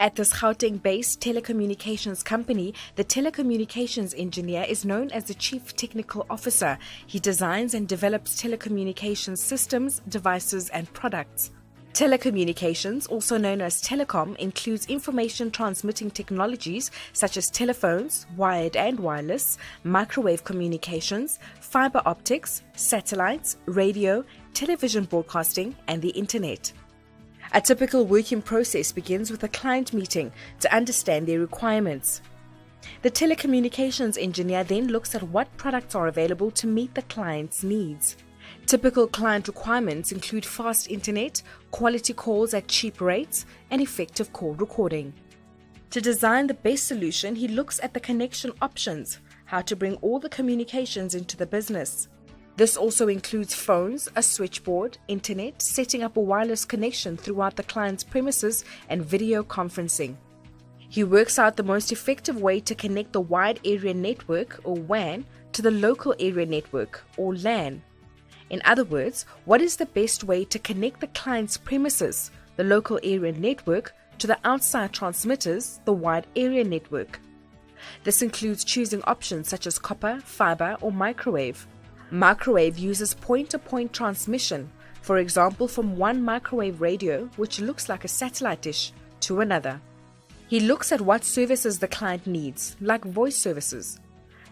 At this Gauteng-based telecommunications company, the telecommunications engineer is known as the Chief Technical Officer. He designs and develops telecommunications systems, devices, and products. Telecommunications, also known as telecom, includes information transmitting technologies such as telephones, wired and wireless, microwave communications, fiber optics, satellites, radio, television broadcasting, and the internet. A typical working process begins with a client meeting to understand their requirements. The telecommunications engineer then looks at what products are available to meet the client's needs. Typical client requirements include fast internet, quality calls at cheap rates, and effective call recording. To design the best solution, he looks at the connection options, how to bring all the communications into the business. This also includes phones, a switchboard, internet, setting up a wireless connection throughout the client's premises, and video conferencing. He works out the most effective way to connect the wide area network, or WAN, to the local area network, or LAN. In other words, what is the best way to connect the client's premises, the local area network, to the outside transmitters, the wide area network. This includes choosing options such as copper, fiber, or microwave. Microwave uses point-to-point transmission, for example from one microwave radio, which looks like a satellite dish, to another. He looks at what services the client needs, like voice services.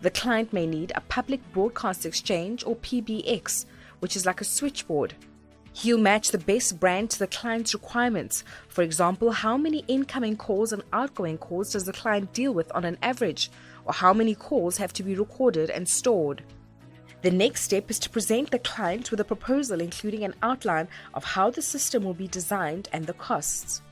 The client may need a public broadcast exchange or PBX, which is like a switchboard. He'll match the best brand to the client's requirements. For example, how many incoming calls and outgoing calls does the client deal with on an average, or how many calls have to be recorded and stored. The next step is to present the client with a proposal including an outline of how the system will be designed and the costs.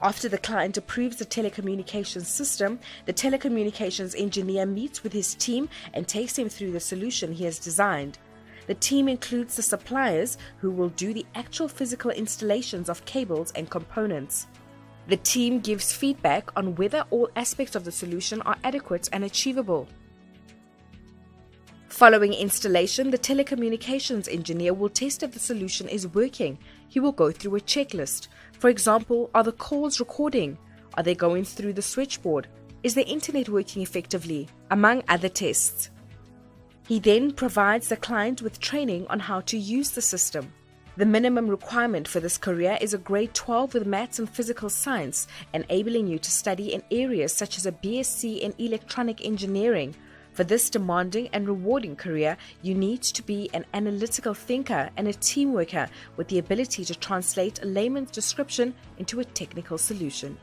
After the client approves the telecommunications system, the telecommunications engineer meets with his team and takes him through the solution he has designed. The team includes the suppliers who will do the actual physical installations of cables and components. The team gives feedback on whether all aspects of the solution are adequate and achievable. Following installation, the telecommunications engineer will test if the solution is working. He will go through a checklist. For example, are the calls recording? Are they going through the switchboard? Is the internet working effectively? Among other tests. He then provides the client with training on how to use the system. The minimum requirement for this career is a grade 12 with maths and physical science, enabling you to study in areas such as a BSc in electronic engineering. For this demanding and rewarding career, you need to be an analytical thinker and a team worker with the ability to translate a layman's description into a technical solution.